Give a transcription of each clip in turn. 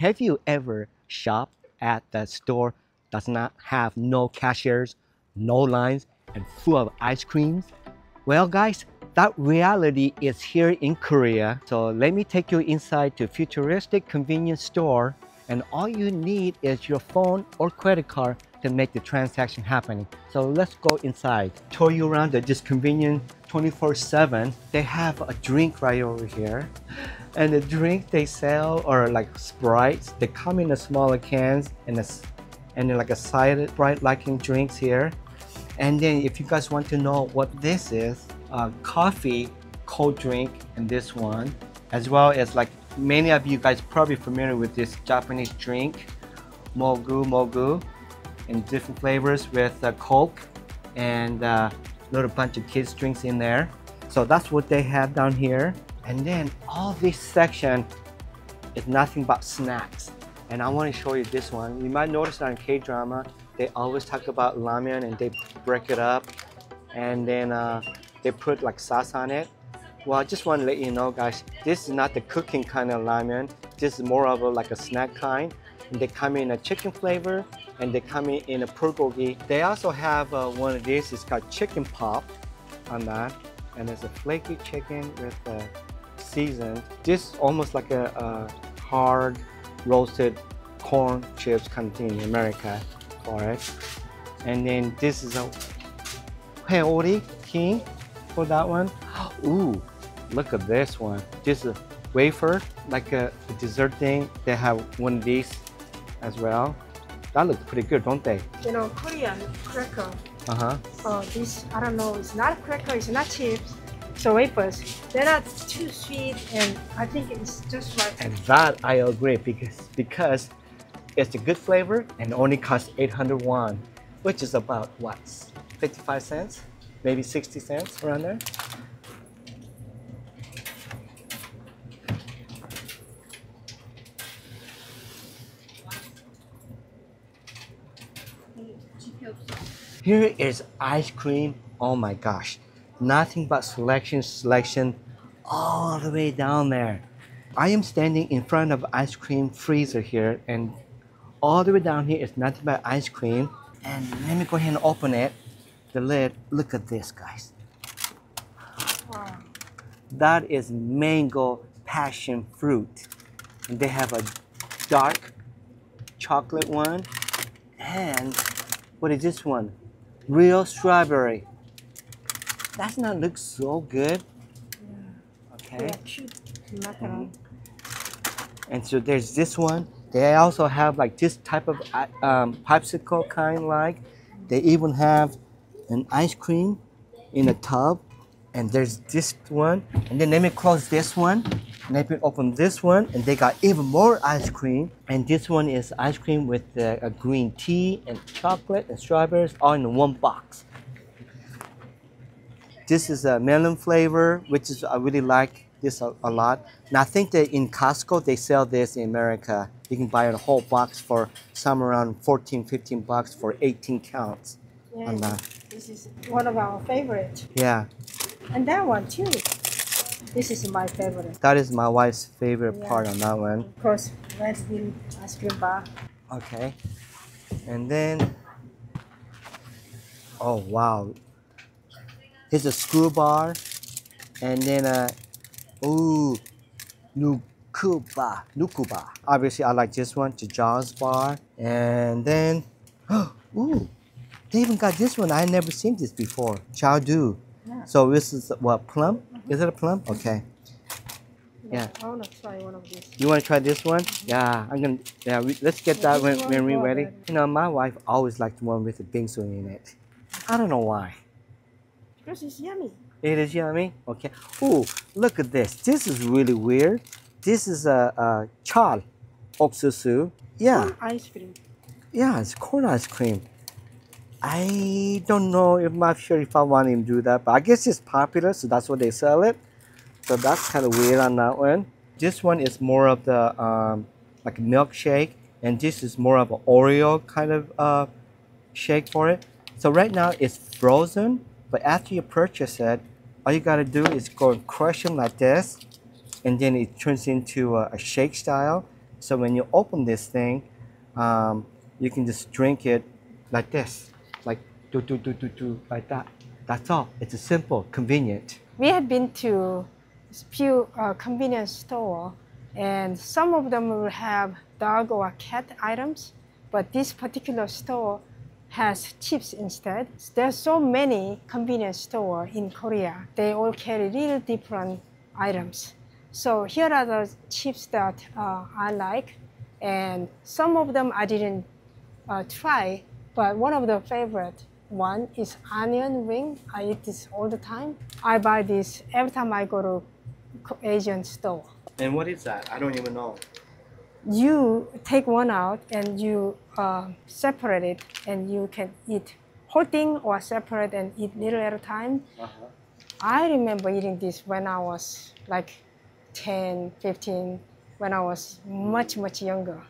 Have you ever shopped at the store does not have no cashiers, no lines, and full of ice creams? Well, guys, that reality is here in Korea. So let me take you inside to futuristic convenience store, and all you need is your phone or credit card to make the transaction happening. So let's go inside. Tour you around this convenience 24/7. They have a drink right over here. And the drink they sell are like Sprites. They come in a smaller cans and then like a side Sprite liking drinks here. And then if you guys want to know what this is, coffee, cold drink, and this one, as well as like many of you guys probably familiar with this Japanese drink, mogu, in different flavors with Coke and a little bunch of kids drinks in there. So that's what they have down here. And then all this section is nothing but snacks. And I want to show you this one. You might notice on K-drama, they always talk about ramen and they break it up and then they put like sauce on it. Well, I just want to let you know, guys, this is not the cooking kind of ramen. This is more of like a snack kind. And they come in a chicken flavor and they come in a bulgogi. They also have one of these. It's got chicken pop on that. And it's a flaky chicken with seasoned. This is almost like a hard roasted corn chips kind of thing in America for it. And then this is a Haori king for that one. Ooh, look at this one. This is a wafer, like a dessert thing. They have one of these as well. That looks pretty good, don't they? You know, Korean cracker. Uh-huh. This, I don't know, it's not cracker, it's not chips. So wafers, they're not too sweet, and I think it's just right. And that I agree because it's a good flavor and only costs 800 won, which is about what, 55 cents, maybe 60 cents around there. Here is ice cream. Oh my gosh. Nothing but selection all the way down there. I am standing in front of ice cream freezer here, and all the way down here is nothing but ice cream. And let me go ahead and open it. The lid, look at this, guys. Wow. That is mango passion fruit. And they have a dark chocolate one. And what is this one? Real strawberry. Does not look so good. Yeah. Okay. Yeah, cute macaron. And so there's this one. They also have like this type of popsicle kind like. They even have an ice cream in a tub. And there's this one. And then let me close this one. And let me open this one. And they got even more ice cream. And this one is ice cream with a green tea and chocolate and strawberries all in one box. This is a melon flavor, which is I really like this a lot. Now I think that in Costco they sell this in America. You can buy a whole box for somewhere around 14, 15 bucks for 18 counts. Yeah, this is one of our favorites. Yeah. And that one too. This is my favorite. That is my wife's favorite part on that one. Of course, red bean ice cream bar. Okay. And then, oh wow. Here's a screw bar. And then nukuba. Obviously I like this one, the Jaws bar. And then, ooh, they even got this one. I never seen this before. Chowdu. Yeah. So this is what, plum? Is it a plum? Okay. Yeah. I want to try one of these. You want to try this one? Yeah, I'm gonna. Yeah, let's get that when we're ready. You know, my wife always liked the one with the bingsu in it. I don't know why. Because it's yummy. It is yummy. Okay. Ooh, look at this. This is really weird. This is a chal 옥수수. Yeah. Corn ice cream. Yeah, it's corn ice cream. I don't know if I'm not sure if I want him to do that, but I guess it's popular, so that's what they sell it. So that's kind of weird on that one. This one is more of the like a milkshake, and this is more of an Oreo kind of shake for it. So right now it's frozen, but after you purchase it, all you gotta do is go and crush them like this, and then it turns into a shake style. So when you open this thing, you can just drink it like this, like do like that. That's all. It's simple, convenient. We have been to few convenience store, and some of them will have dog or cat items, but this particular store has chips instead. There's so many convenience store in Korea. They all carry real different items. So here are the chips that I like, and some of them I didn't try, but one of the favorite one is onion ring. I eat this all the time. I buy this every time I go to Asian store. And what is that? I don't even know. You take one out and you separate it, and you can eat whole thing or separate and eat little at a time. I remember eating this when I was like 10, 15, when I was much younger.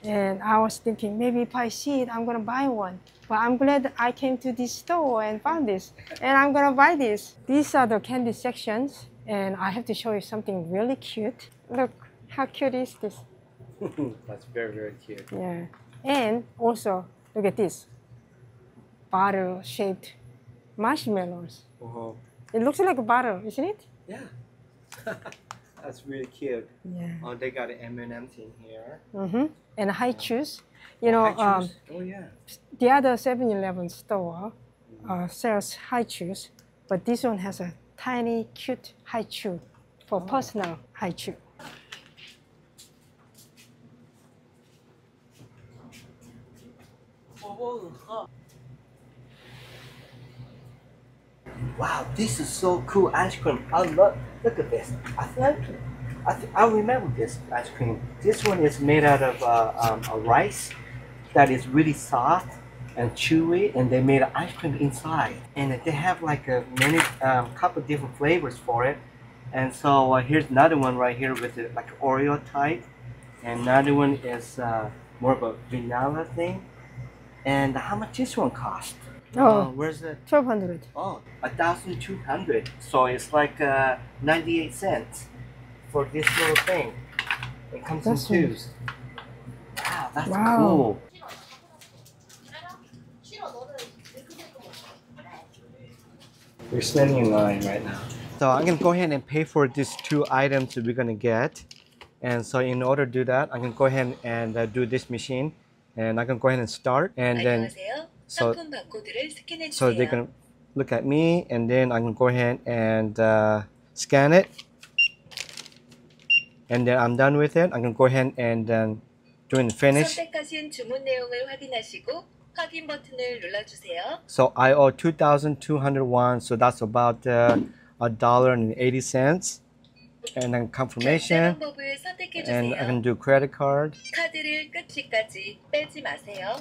And I was thinking, maybe if I see it, I'm gonna buy one. But I'm glad I came to this store and found this, and I'm gonna buy this. These are the candy sections, and I have to show you something really cute. Look, how cute is this? That's very cute. Yeah. And also, look at this. Bottle-shaped marshmallows. It looks like a bottle, isn't it? Yeah. That's really cute. Yeah. Oh, they got an M&M's in here. And high chews. You know, Oh yeah. the other 7-Eleven store sells high chews, but this one has a tiny, cute high chew for personal high chew. Wow, this is so cool ice cream. Look at this. I remember this ice cream. This one is made out of a rice that is really soft and chewy, and they made an ice cream inside. And they have like a many couple different flavors for it. And so here's another one right here with like Oreo type, and another one is more of a vanilla thing. And how much this one cost? Where's the 1,200. Oh, 1,200. So it's like 98 cents for this little thing. It comes in twos. Wow, that's cool. We're standing in line right now. So I'm gonna go ahead and pay for these two items that we're gonna get. And so in order to do that, I'm gonna go ahead and do this machine. And I'm gonna go ahead and start. And then so they're gonna look at me, and then I'm gonna go ahead and scan it. And then I'm done with it. I'm gonna go ahead and do it finish. 선택하신 주문 내용을 확인하시고 확인 버튼을 눌러주세요. So I owe 2,201. So that's about $1.80. And then confirmation. 방법을 선택해 And I 주세요. can do credit card. 카드를 끝까지 빼지 마세요.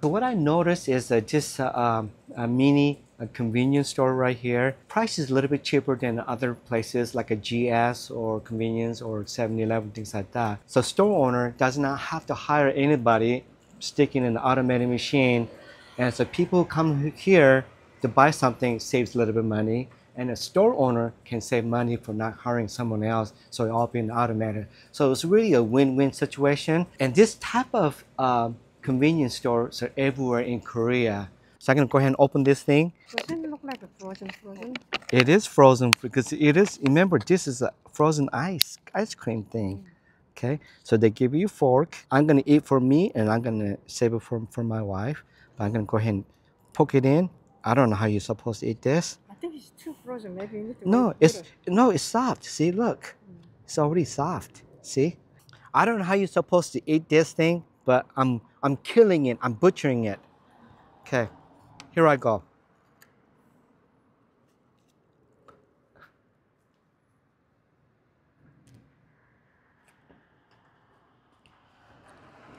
So what I noticed is that just a mini convenience store right here. Price is a little bit cheaper than other places like a GS or Convenience or 7-Eleven, things like that. So store owner does not have to hire anybody sticking in the automated machine. And so people who come here to buy something saves a little bit of money. And a store owner can save money for not hiring someone else, so it all being automated. So it's really a win-win situation. And this type of convenience stores are everywhere in Korea. So I'm gonna go ahead and open this thing. Doesn't it look like a frozen? It is frozen because it is. Remember, this is a frozen ice cream thing. Okay, so they give you a fork. I'm gonna eat for me, and I'm gonna save it for my wife. But I'm gonna go ahead and poke it in. I don't know how you're supposed to eat this. I think it's too frozen. Maybe you need to No, wait it's soft. See, look, it's already soft. See, I don't know how you're supposed to eat this thing, but I'm killing it. I'm butchering it. Okay, here I go.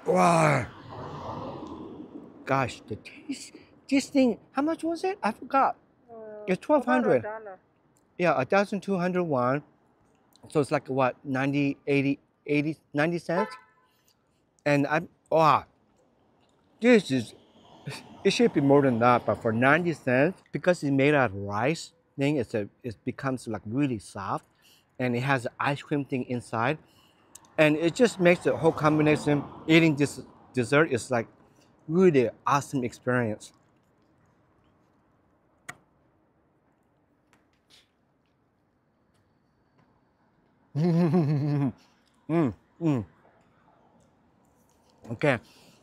Wow. Gosh, the taste. This thing, how much was it? I forgot. It's 1,200. Yeah, 1,201. So it's like what, 90 cents? And this is, it should be more than that, but for 90 cents, because it's made out of rice, thing, it becomes like really soft, and it has an ice cream thing inside. And it just makes the whole combination, eating this dessert is like really awesome experience. mm, mm. Okay,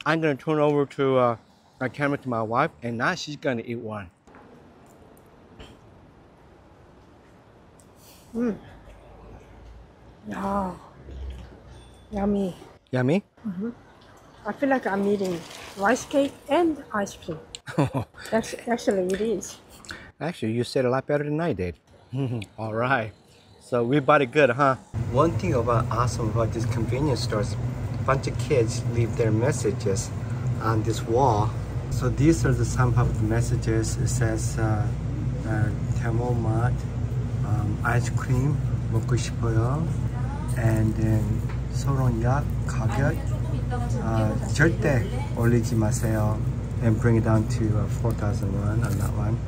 I'm gonna turn over to my camera to my wife, and now she's gonna eat one. Oh, yummy. Yummy? I feel like I'm eating rice cake and ice cream. Actually, it is. Actually, you said a lot better than I did. All right. So we bought it good, huh? One thing awesome about these convenience stores, a bunch of kids leave their messages on this wall. So these are some of the messages. It says, thermomat, ice cream, 먹고 싶어요. And then 소롱약 가격, 절대 올리지 마세요. And bring it down to 4,000 won on that one.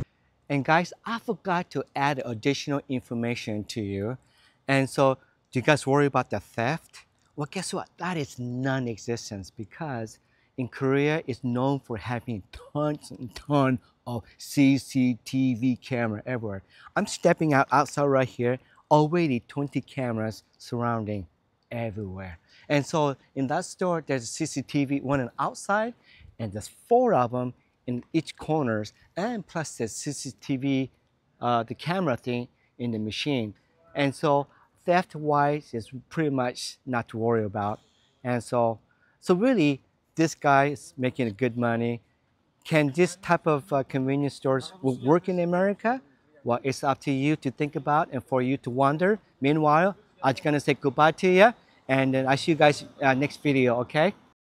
And guys, I forgot to add additional information to you. And so, do you guys worry about the theft? Well, guess what? That is non-existent because in Korea, it's known for having tons and tons of CCTV camera everywhere. I'm stepping outside right here, already 20 cameras surrounding everywhere. And so in that store, there's a CCTV, one on outside, and there's 4 of them in each corners, and plus the CCTV, the camera thing in the machine. And so theft-wise is pretty much not to worry about. And so really, this guy is making good money. Can this type of convenience stores work in America? Well, it's up to you to think about and for you to wonder. Meanwhile, I'm just gonna say goodbye to you, and then I'll see you guys next video, okay?